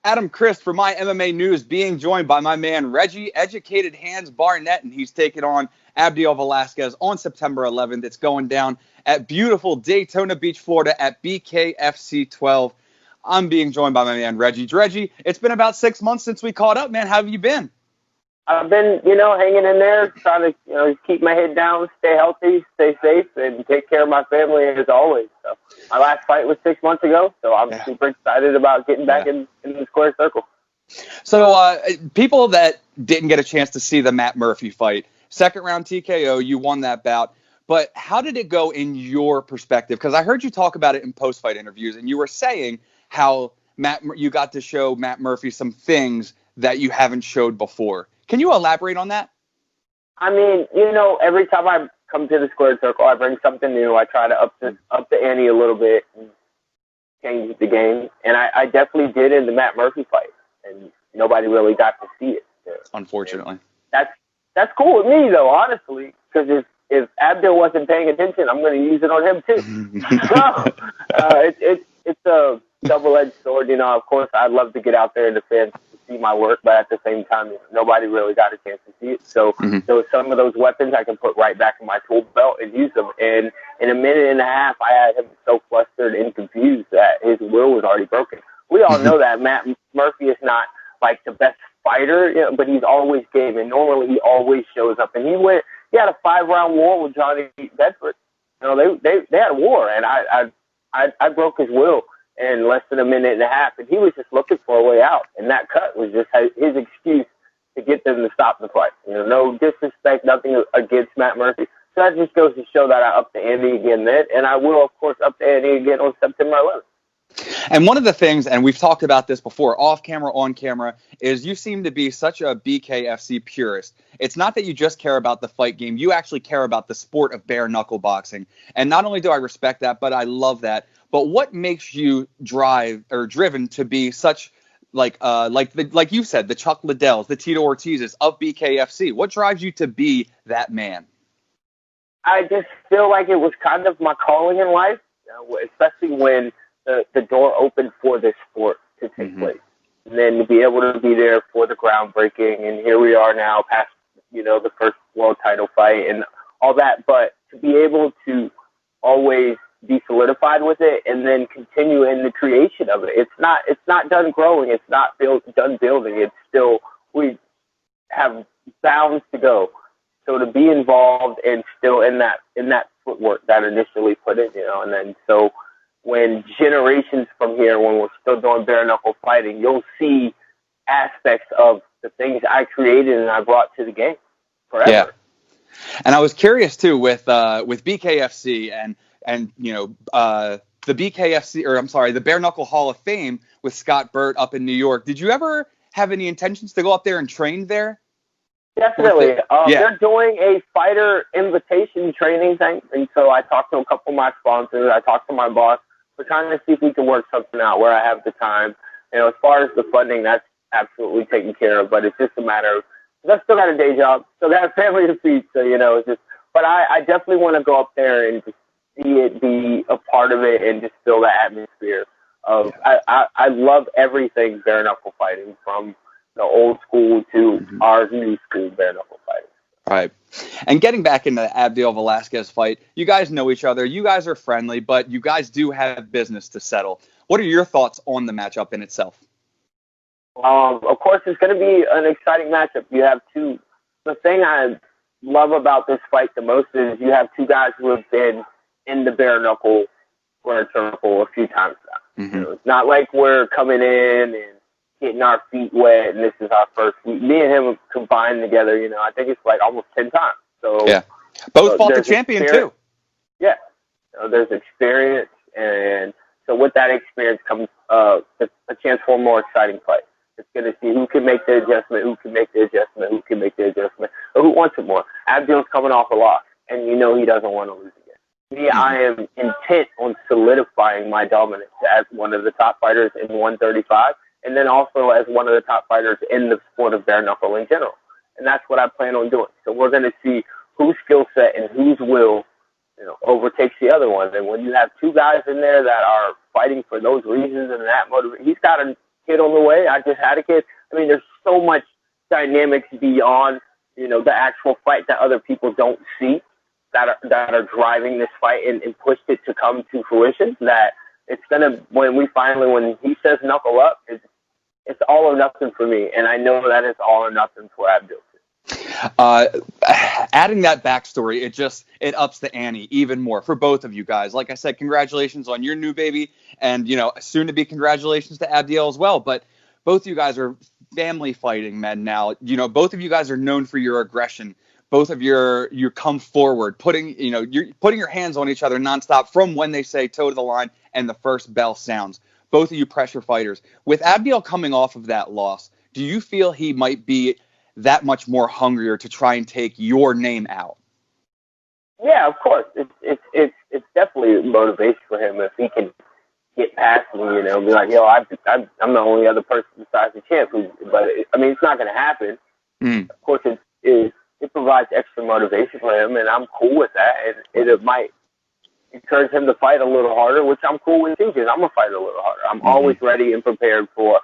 Adam Christ for my MMA News, being joined by my man Reggie Educated Hands Barnett, and he's taking on Abdiel Velazquez on September 11th. It's going down at beautiful Daytona Beach, Florida at BKFC 12. I'm being joined by my man Reggie. Reggie, it's been about 6 months since we caught up, man. How have you been? I've been, hanging in there, trying to, keep my head down, stay healthy, stay safe, and take care of my family as always. So my last fight was 6 months ago, so I'm super excited about getting back in the square circle. So people that didn't get a chance to see the Matt Murphy fight, second round TKO, you won that bout. But how did it go in your perspective? Because I heard you talk about it in post-fight interviews, and you were saying how you got to show Matt Murphy some things that you haven't showed before. Can you elaborate on that? I mean, every time I come to the squared circle, I bring something new. I try to up the ante a little bit and change the game. And I definitely did in the Matt Murphy fight. And nobody really got to see it. Unfortunately. And that's cool with me, though, honestly. Because if Abdul wasn't paying attention, I'm going to use it on him, too. So it's a double-edged sword. Of course, I'd love to get out there and defend, see my work, but at the same time, nobody really got a chance to see it. So some of those weapons I can put right back in my tool belt and use them. And in a minute and a half, I had him so flustered and confused that his will was already broken. We all know that Matt Murphy is not like the best fighter, but he's always game, and normally he always shows up. And he had a 5-round war with Johnny Bedford. They had a war, and I broke his will in less than a minute and a half, and he was just looking for a way out. And that cut was just his excuse to get them to stop the fight. No disrespect, nothing against Matt Murphy. So that just goes to show that I upped the ante again then, and I will, of course, up the ante again on September 11th. And one of the things, and we've talked about this before, off camera, on camera, is you seem to be such a BKFC purist. It's not that you just care about the fight game. You actually care about the sport of bare knuckle boxing. And not only do I respect that, but I love that. But what makes you driven to be such like you said, the Chuck Liddells, the Tito Ortizes of BKFC? What drives you to be that man? I just feel like it was kind of my calling in life, especially when the door opened for this sport to take place. And then to be able to be there for the groundbreaking, and here we are now past, the first world title fight and all that, but to be able to always be solidified with it and then continue in the creation of it. It's not done growing. It's not done building. It's still, we have bounds to go. So to be involved and still in that footwork that initially put in, and then so when generations from here, when we're still doing bare knuckle fighting, you'll see aspects of the things I created and I brought to the game forever. Yeah. And I was curious too with BKFC and the BKFC, or I'm sorry, the Bare Knuckle Hall of Fame with Scott Burt up in New York. Did you ever have any intentions to go up there and train there? Definitely. They're doing a fighter invitation training thing. And so I talked to a couple of my sponsors. I talked to my boss. We're trying to see if we can work something out where I have the time. As far as the funding, that's absolutely taken care of. But it's just a matter of, I still got a day job, still got a family to feed. So, it's just, but I definitely want to go up there and just see it, be a part of it, and just feel that atmosphere of, I love everything bare knuckle fighting, from the old school to our new school bare knuckle fighting. Right. And getting back into the Abdiel Velazquez fight, you guys know each other. You guys are friendly, but you guys do have business to settle. What are your thoughts on the matchup in itself? Of course, it's going to be an exciting matchup. You have two. The thing I love about this fight the most is you have two guys who have been in the bare knuckle square circle a few times now. It's not like we're coming in and getting our feet wet, and this is our first week. Me and him combined together, I think it's like almost 10 times. So yeah, both fought the champion too. Yeah, there's experience, and so with that experience comes a chance for a more exciting fight. It's going to see who can make the adjustment, who can make the adjustment, who can make the adjustment, or who wants it more. Abdiel's coming off a loss, and he doesn't want to lose again. Me, I am intent on solidifying my dominance as one of the top fighters in 135. And then also as one of the top fighters in the sport of bare knuckle in general. And that's what I plan on doing. So we're going to see whose skill set and whose will, overtakes the other one. And when you have two guys in there that are fighting for those reasons and that motivation, he's got to kid on the way. I just had a kid. I mean, there's so much dynamics beyond, the actual fight that other people don't see that are driving this fight and pushed it to come to fruition, that it's going to, when he says knuckle up, it's all or nothing for me. And I know that it's all or nothing for Abdul. Adding that backstory, it ups the ante even more for both of you guys. Like I said, congratulations on your new baby, and soon to be congratulations to Abdiel as well. But both of you guys are family fighting men now. Both of you guys are known for your aggression. Both of you come forward, you're putting your hands on each other nonstop from when they say toe to the line and the first bell sounds. Both of you pressure fighters. With Abdiel coming off of that loss, do you feel he might be that much more hungrier to try and take your name out? Yeah, of course. It's definitely a motivation for him if he can get past me, be like, I'm the only other person besides the champ. But it's not going to happen. Of course, it provides extra motivation for him, and I'm cool with that. And it might encourage him to fight a little harder, which I'm cool with too, because I'm going to fight a little harder. I'm always ready and prepared for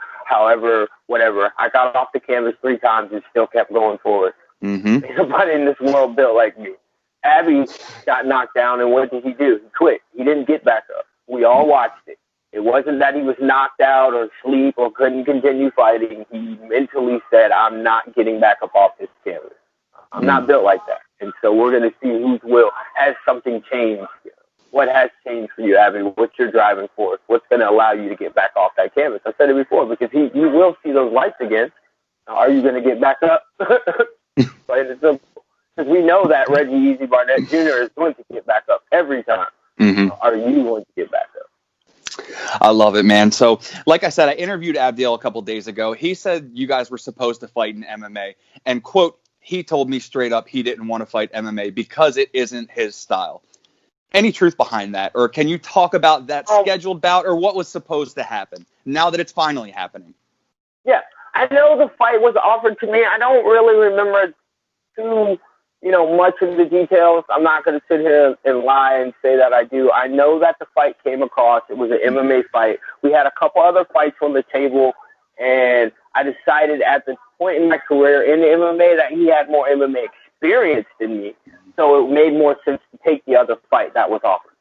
whatever. I got off the canvas 3 times and still kept going forward. Nobody in this world built like me. Abby got knocked down, and what did he do? He quit. He didn't get back up. We all watched it. It wasn't that he was knocked out or asleep or couldn't continue fighting. He mentally said, I'm not getting back up off this canvas. I'm not built like that. And so we're going to see whose will. Has something changed? What has changed for you, Abby? What's your driving force? What's going to allow you to get back off that canvas? I said it before, because you will see those lights again. Are you going to get back up? Because we know that Reggie Barnett Jr. is going to get back up every time. Are you going to get back up? I love it, man. So, like I said, I interviewed Abdiel a couple days ago. He said you guys were supposed to fight in MMA. And, quote, he told me straight up he didn't want to fight MMA because it isn't his style. Any truth behind that? Or can you talk about that scheduled bout or what was supposed to happen now that it's finally happening? Yeah, I know the fight was offered to me. I don't really remember too much of the details. I'm not going to sit here and lie and say that I do. I know that the fight came across. It was an MMA fight. We had a couple other fights on the table, and I decided at the point in my career in the MMA that he had more MMA experience than me. So it made more sense to take the other fight that was offered.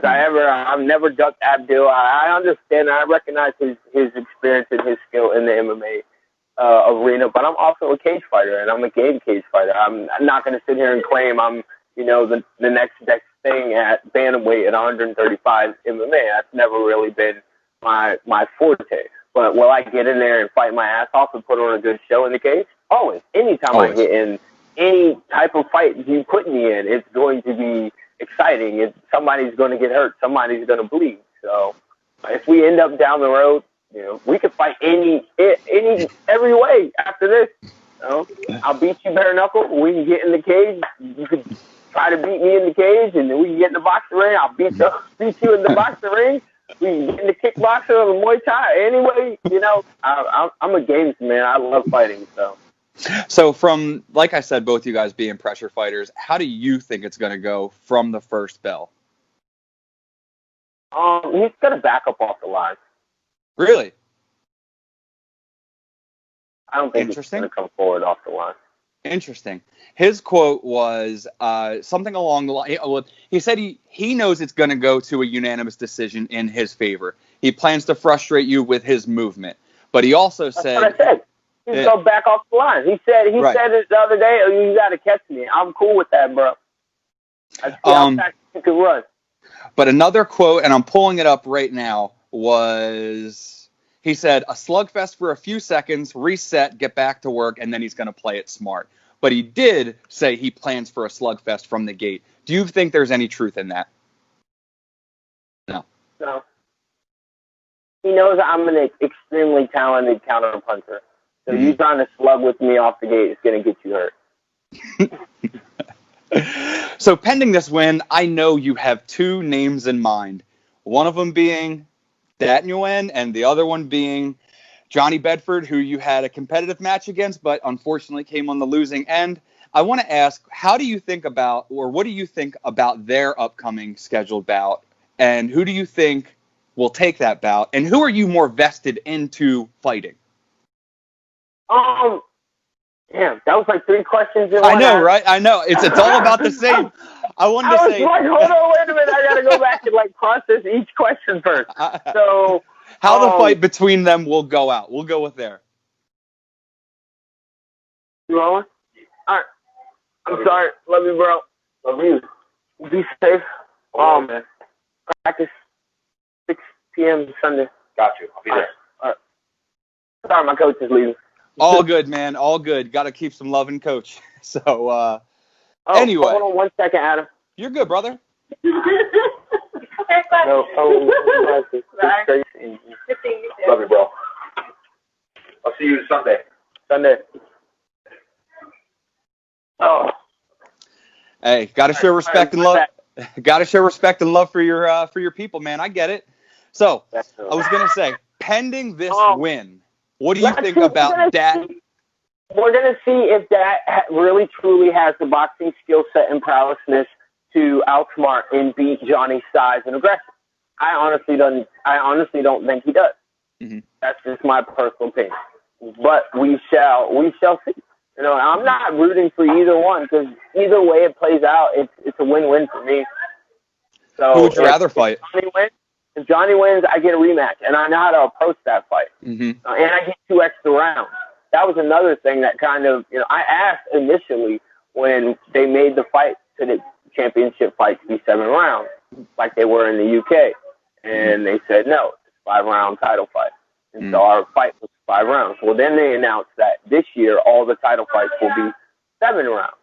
I've never ducked Abdul. I understand. I recognize his experience and his skill in the MMA arena, but I'm also a cage fighter, and I'm a game cage fighter. I'm not going to sit here and claim I'm, the next thing at bantamweight at 135 MMA. That's never really been my forte. But will I get in there and fight my ass off and put on a good show in the cage? Always. Anytime I get in any type of fight you put me in, it's going to be exciting. Somebody's going to get hurt. Somebody's going to bleed. So if we end up down the road, we could fight every way after this. I'll beat you bare knuckle. We can get in the cage. You could try to beat me in the cage, and then we can get in the boxing ring. I'll beat you in the boxing ring. We can get in the kickboxer or the Muay Thai. Anyway, I'm a games man. I love fighting. So from, like I said, both you guys being pressure fighters, how do you think it's going to go from the first bell? He's going to back up off the line. Really? I don't think he's going to come forward off the line. Interesting. His quote was something along the line. He said he knows it's going to go to a unanimous decision in his favor. He plans to frustrate you with his movement. But he also said... That's what I said. He's going to back off the line. He said it the other day, you got to catch me. I'm cool with that, bro. I see how fast you can run. But another quote, and I'm pulling it up right now, was he said, a slugfest for a few seconds, reset, get back to work, and then he's going to play it smart. But he did say he plans for a slugfest from the gate. Do you think there's any truth in that? No. No. He knows I'm an extremely talented counterpuncher. So you trying to slug with me off the gate is going to get you hurt. So pending this win, I know you have 2 names in mind. One of them being Dat Nguyen and the other one being Johnny Bedford, who you had a competitive match against, but unfortunately came on the losing end. I want to ask, what do you think about their upcoming scheduled bout? And who do you think will take that bout? And who are you more vested into fighting? Damn, that was like 3 questions in I one. know, right? I know. It's all about the same. I wanted to say. Like, hold on, wait a minute. I got to go back and like process each question first. So, how the fight between them will go out. We'll go with there. You rolling? All right. I'm sorry. Love you, bro. Love you. Be safe. Practice 6 p.m. Sunday. Got you. I'll be there. All right. Sorry, my coach is leaving. All good, man. All good. Got to keep some loving, coach. So, anyway. Hold on 1 second, Adam. You're good, brother. Love you, bro. I'll see you Sunday. Oh. Hey, got to show respect and love. Got to show respect and love for your people, man. I get it. So, I was gonna say, pending this win, what do you think about that? We're gonna see if that really truly has the boxing skill set and prowessness to outsmart and beat Johnny's size and aggression. I honestly don't think he does. Mm-hmm. That's just my personal opinion. But we shall see. You know, I'm not rooting for either one because either way it plays out, it's a win-win for me. So who would you rather fight? If Johnny wins, I get a rematch, and I know how to approach that fight. Mm-hmm. And I get 2 extra rounds. That was another thing that kind of, you know, I asked initially when they made the fight to the championship fight to be 7 rounds, like they were in the UK. And they said, no, it's a 5-round title fight. And so our fight was 5 rounds. Well, then they announced that this year all the title fights will be 7 rounds.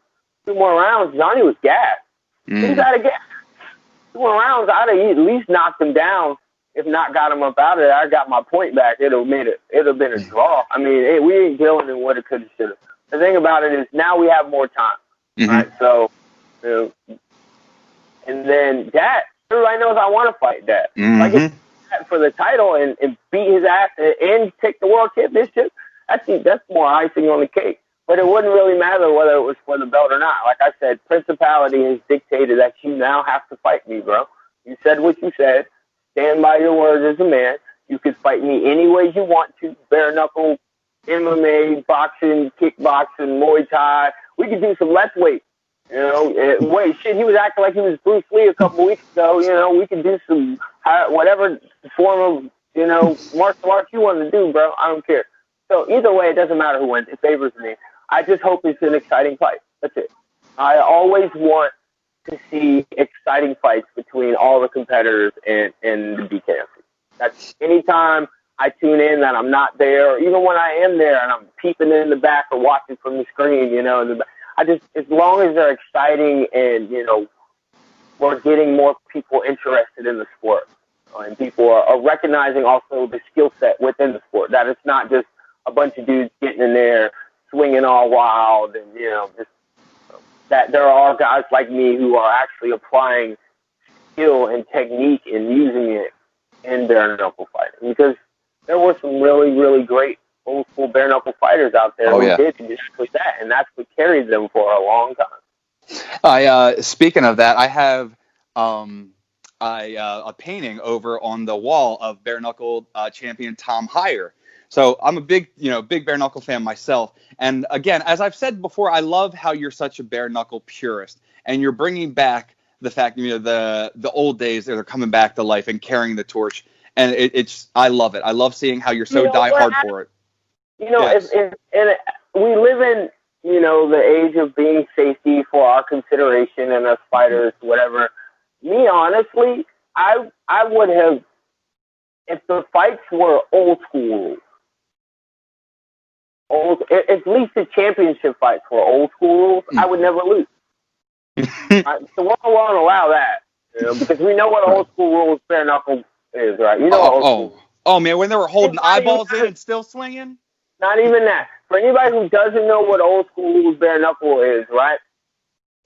2 more rounds, Johnny was gassed. He was out of gas. 2 more rounds, I'd have at least knocked him down. If not got him up out of there, I got my point back. It'd have been a draw. I mean, we ain't dealing in what it could have, should have. The thing about it is now we have more time, right? So, you know, and then that, everybody knows I want to fight that. Like it's for the title and beat his ass and take the world championship. That's more icing on the cake. But it wouldn't really matter whether it was for the belt or not. Like I said, principality has dictated that you now have to fight me, bro. You said what you said. Stand by your words as a man. You can fight me any way you want to. Bare knuckle, MMA, boxing, kickboxing, Muay Thai. We could do some less weight. You know, he was acting like he was Bruce Lee a couple weeks ago. You know, we could do some whatever form of, you know, martial arts you want to do, bro. I don't care. So either way, it doesn't matter who wins. It favors me. I just hope it's an exciting fight. That's it. I always want to see exciting fights between all the competitors and the BKFC. That's anytime I tune in that I'm not there, or even when I am there and I'm peeping in the back or watching from the screen, you know, as long as they're exciting and, you know, we're getting more people interested in the sport and people are recognizing also the skill set within the sport, that it's not just a bunch of dudes getting in there swinging all wild and, you know, just that there are guys like me who are actually applying skill and technique and using it in bare knuckle fighting, because there were some really, really great old school bare knuckle fighters out there who did exactly that, and that's what carried them for a long time. Speaking of that, I have a painting over on the wall of bare knuckle champion Tom Heyer. So I'm a big bare knuckle fan myself. And again, as I've said before, I love how you're such a bare knuckle purist, and you're bringing back the fact, you know, the old days that are coming back to life and carrying the torch. And I love it. I love seeing how you're so diehard for it. You know, yes. if we live in, you know, the age of being safety for our consideration and us fighters, whatever. Me, honestly, I would have, if the fights were old school rules, at least the championship fights were old school rules, I would never lose. So we won't allow that, you know, because we know what old school rules bare knuckle is, right? You know Oh, man, when they were holding eyeballs in and still swinging? Not even that. For anybody who doesn't know what old school rules bare knuckle is, right?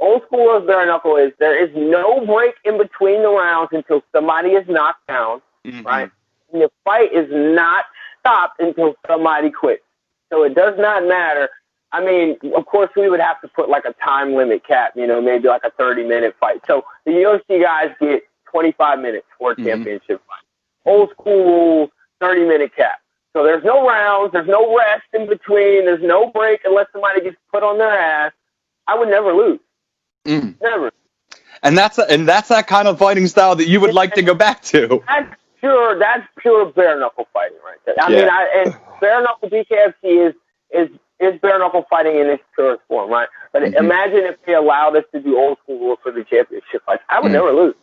Old school rules bare knuckle is there is no break in between the rounds until somebody is knocked down, right? And the fight is not stopped until somebody quits. So it does not matter. I mean, of course, we would have to put like a time limit cap, you know, maybe like a 30-minute fight. So the UFC guys get 25 minutes for a championship fight. old school 30-minute cap. So there's no rounds, there's no rest in between, there's no break unless somebody gets put on their ass. I would never lose. Never. And that's that kind of fighting style that you would like to go back to. That's pure bare knuckle fighting right there. I mean, and bare knuckle BKFC is bare knuckle fighting in its purest form, right? But imagine if they allowed us to do old school rules for the championship fights. I would never lose.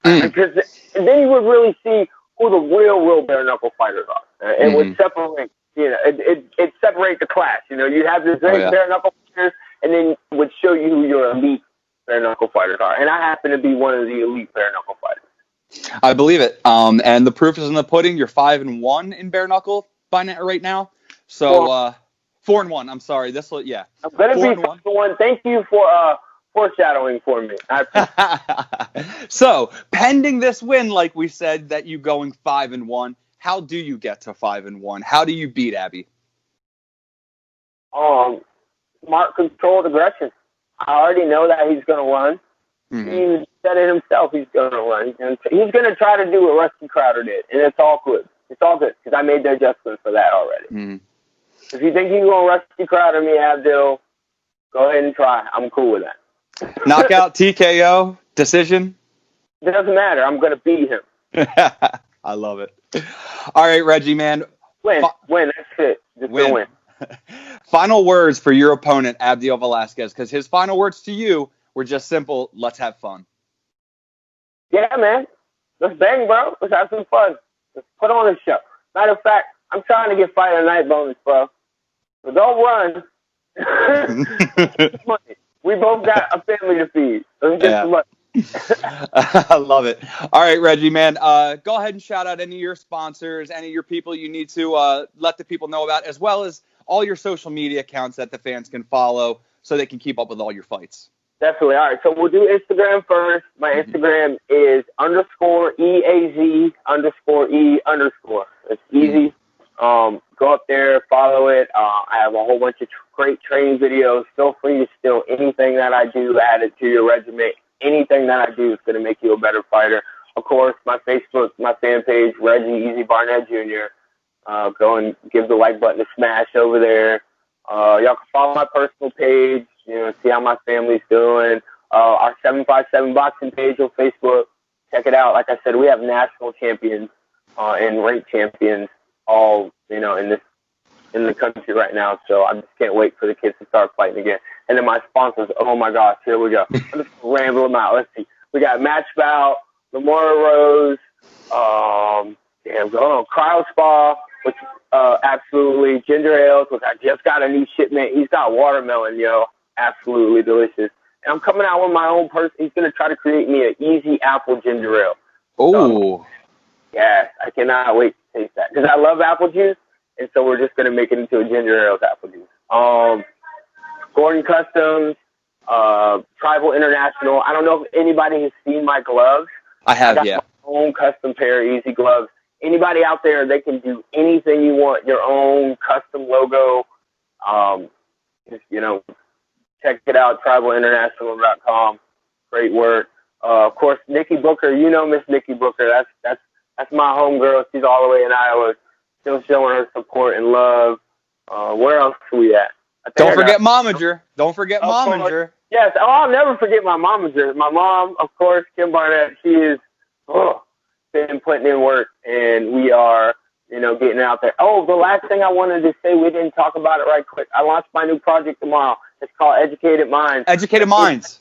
Because then you would really see who the real bare knuckle fighters are. It would separate, it separate the class. You'd have the great bare knuckle fighters, and then it would show you who your elite bare knuckle fighters are. And I happen to be one of the elite bare knuckle fighters. I believe it. And the proof is in the pudding. You're 5-1 in bare knuckle by now, right now. So 4-1. I'm sorry. I'm gonna be 5-1. Thank you for foreshadowing for me. So, pending this win, like we said, that you going 5-1, how do you get to 5-1? How do you beat Abby? Smart, controlled aggression. I already know that he's going to run. He said it himself. He's going to run. He's going to try to do what Rusty Crowder did, and it's all good. It's all good because I made the adjustment for that already. If you think you're going to Rusty Crowder me, Abdul, go ahead and try. I'm cool with that. Knockout, TKO, decision? It doesn't matter. I'm going to beat him. I love it. All right, Reggie, man. Win. That's it. Just win. Final words for your opponent, Abdiel Velazquez, because his final words to you were just simple, let's have fun. Yeah, man. Let's bang, bro. Let's have some fun. Let's put on a show. Matter of fact, I'm trying to get fight of the night bonus, bro. So don't run. We both got a family to feed. Let's get some money. I love it. All right, Reggie, man. Go ahead and shout out any of your sponsors, any of your people you need to let the people know about, as well as all your social media accounts that the fans can follow so they can keep up with all your fights. Definitely. All right, so we'll do Instagram first. My Instagram is _EAZ_E_. It's easy. Go up there, follow it. I have a whole bunch of great training videos. Feel free to steal anything that I do, add it to your resume. Anything that I do is going to make you a better fighter. Of course, my Facebook, my fan page, Reggie Barnett Jr. Go and give the like button a smash over there. Y'all can follow my personal page, see how my family's doing. Our 757 boxing page on Facebook. Check it out. Like I said, we have national champions and ranked champions all, in the country right now. So I just can't wait for the kids to start fighting again. And then my sponsors, oh my gosh, here we go. I'm just rambling them out. Let's see. We got Match Bout, Lamora Rose, Cryo Spa, which absolutely, ginger ales, which I just got a new shipment. He's got watermelon, absolutely delicious. And I'm coming out with my own person. He's going to try to create me an easy apple ginger ale. Oh. Yes, I cannot wait to taste that. Because I love apple juice, and so we're just going to make it into a ginger ale with apple juice. Gordon Customs, Tribal International. I don't know if anybody has seen my gloves. I have, I got my own custom pair of easy gloves. Anybody out there, they can do anything you want, your own custom logo. Check it out, tribalinternational.com. Great work. Of course, Nikki Booker, Miss Nikki Booker. That's my homegirl. She's all the way in Iowa, still showing her support and love. Where else are we at? Don't forget Momager. Don't forget Momager. Yes, I'll never forget my Momager. My mom, of course, Kim Barnett, she is been putting in work, and we are, getting out there. Oh, the last thing I wanted to say, we didn't talk about it right quick. I launched my new project tomorrow. It's called Educated Minds. Educated Minds.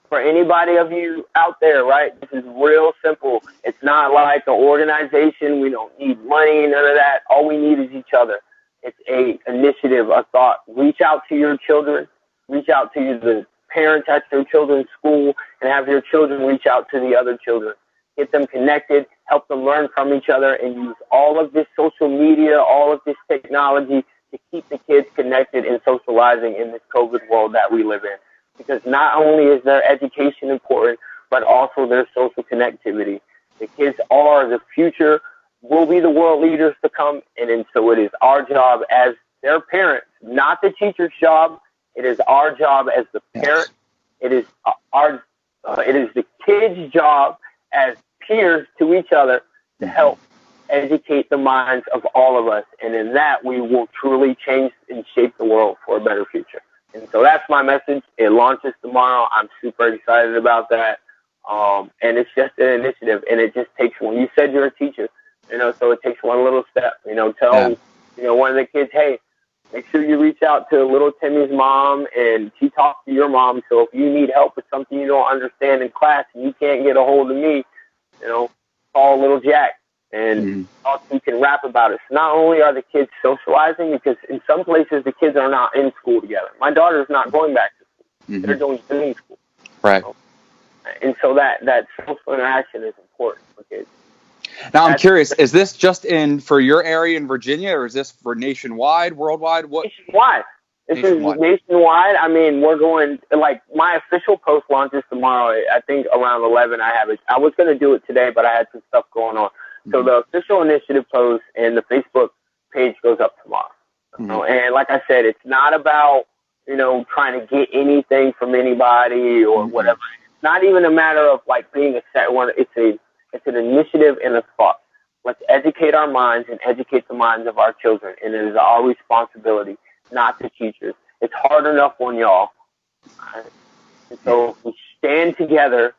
For anybody of you out there, right, this is real simple. It's not like an organization. We don't need money, none of that. All we need is each other. It's a initiative, a thought. Reach out to your children. Reach out to the parents at your children's school, and have your children reach out to the other children. Get them connected, help them learn from each other, and use all of this social media, all of this technology to keep the kids connected and socializing in this COVID world that we live in. Because not only is their education important, but also their social connectivity. The kids are the future, will be the world leaders to come, and so it is our job as their parents, not the teacher's job. It is our job as the parent. It is it is the kids' job as peers to each other to help educate the minds of all of us. And in that, we will truly change and shape the world for a better future. And so that's my message. It launches tomorrow. I'm super excited about that. And it's just an initiative, and it just takes one. You said you're a teacher, so it takes one little step. Tell one of the kids, hey, make sure you reach out to little Timmy's mom, and she talks to your mom. So if you need help with something you don't understand in class and you can't get a hold of me, call little Jack, and also can rap about it. So not only are the kids socializing, because in some places the kids are not in school together. My daughter's not going back to school. They're doing Zoom school. Right. And so that social interaction is important for kids. Now, I'm curious, is this just for your area in Virginia, or is this for nationwide, worldwide? What? Nationwide. This is nationwide. I mean, we're going, my official post launches tomorrow. I think around 11 I have it. I was going to do it today, but I had some stuff going on. So the official initiative post and the Facebook page goes up tomorrow. And like I said, it's not about, trying to get anything from anybody or whatever. It's not even a matter of being a set one. It's an initiative and a thought. Let's educate our minds and educate the minds of our children. And it is our responsibility, not the teachers. It's hard enough on y'all. And so if we stand together,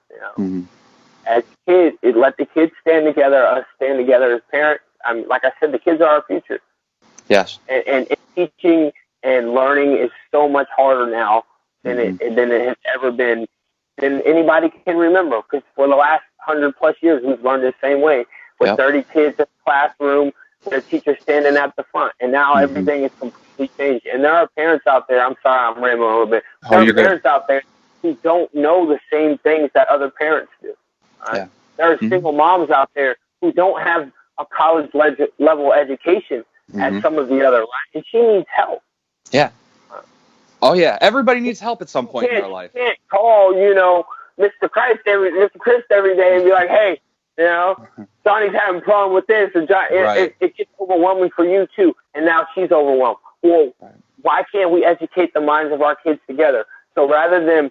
as kids, let the kids stand together, us stand together as parents. Like I said, the kids are our future. Yes. And teaching and learning is so much harder now than it has ever been, than anybody can remember. Because for the last 100+ years, we've learned the same way. With 30 kids in the classroom, their teacher standing at the front. And now everything is completely changed. And there are parents out there, I'm sorry, I'm rambling a little bit. There are parents out there who don't know the same things that other parents do. There are single moms out there who don't have a college level education as some of the other, and she needs help. Yeah. Oh yeah, everybody needs help at some point in their life. You can't call, Mr. Chris every day and be like, hey, Johnny's having a problem with this, and it gets overwhelming for you too. And now she's overwhelmed. Well, why can't we educate the minds of our kids together? So rather than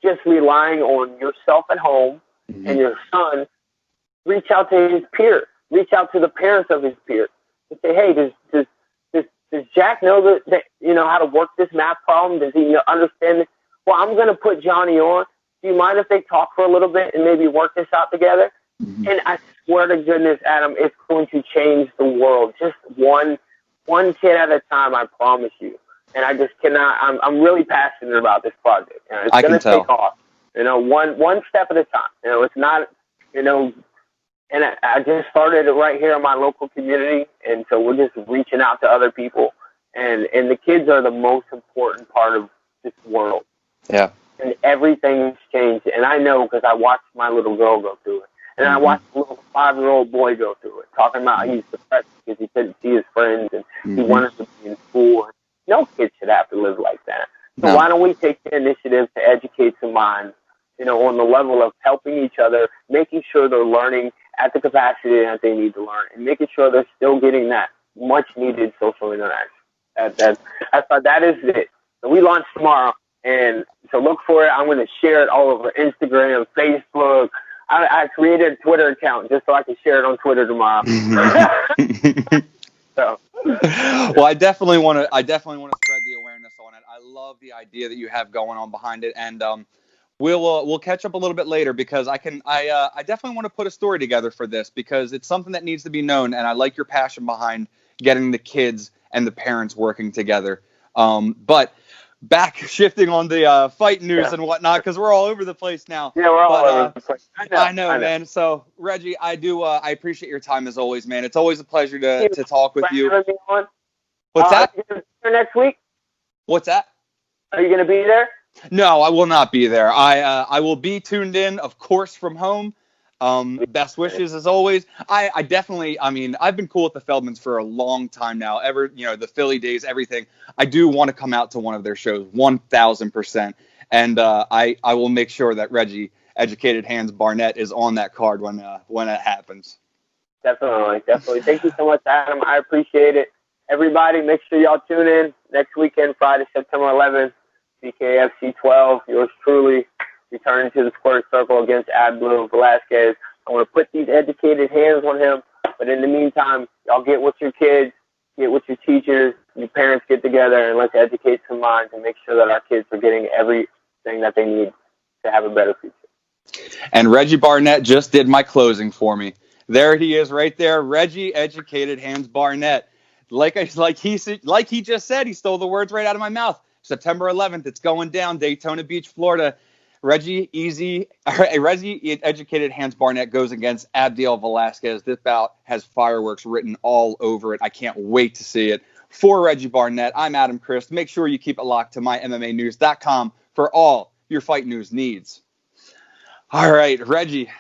just relying on yourself at home and your son, reach out to his peers, reach out to the parents of his peers, and say, hey, does Jack know that how to work this math problem? Does he understand it? Well, I'm going to put Johnny on. Do you mind if they talk for a little bit and maybe work this out together? And I swear to goodness, Adam, it's going to change the world. Just one kid at a time, I promise you. And I just cannot. I'm really passionate about this project. It's going to take off. One step at a time. It's not. And I just started it right here in my local community, and so we're just reaching out to other people. And the kids are the most important part of this world. Yeah. And everything's changed. And I know because I watched my little girl go through it. And I watched a little 5-year-old boy go through it, talking about he's depressed because he couldn't see his friends and he wanted to be in school. No kid should have to live like that. So why don't we take the initiative to educate some minds, on the level of helping each other, making sure they're learning at the capacity that they need to learn, and making sure they're still getting that much-needed social interaction. That is it. So we launch tomorrow, and so look for it. I'm going to share it all over Instagram, Facebook. I created a Twitter account just so I can share it on Twitter tomorrow. So. Well, I definitely want to spread the awareness on it. I love the idea that you have going on behind it, and we'll catch up a little bit later because I definitely want to put a story together for this because it's something that needs to be known, and I like your passion behind getting the kids and the parents working together. But back shifting on the fight news and whatnot because we're all over the place now. Yeah, we're all over the place. I know, man. So Reggie, I appreciate your time as always, man. It's always a pleasure to talk with you. What's that? Are you going to be there next week? What's that? Are you going to be there? No, I will not be there. I will be tuned in, of course, from home. Best wishes as always. I definitely, I've been cool with the Feldmans for a long time now. The Philly days, everything. I do want to come out to one of their shows, 1,000%. And I will make sure that Reggie, Educated Hands Barnett, is on that card when it happens. Definitely. Thank you so much, Adam. I appreciate it. Everybody, make sure y'all tune in next weekend, Friday, September 11th. BKFC 12, yours truly, returning to the squared circle against Abdul Velazquez. I want to put these educated hands on him. But in the meantime, y'all get with your kids, get with your teachers, your parents get together, and let's educate some minds and make sure that our kids are getting everything that they need to have a better future. And Reggie Barnett just did my closing for me. There he is right there. Reggie Educated Hands Barnett. Like he just said, he stole the words right out of my mouth. September 11th, it's going down, Daytona Beach, Florida. Reggie Educated Hands Barnett goes against Abdiel Velazquez. This bout has fireworks written all over it. I can't wait to see it. For Reggie Barnett, I'm Adam Christ. Make sure you keep it locked to mymmanews.com for all your fight news needs. All right, Reggie.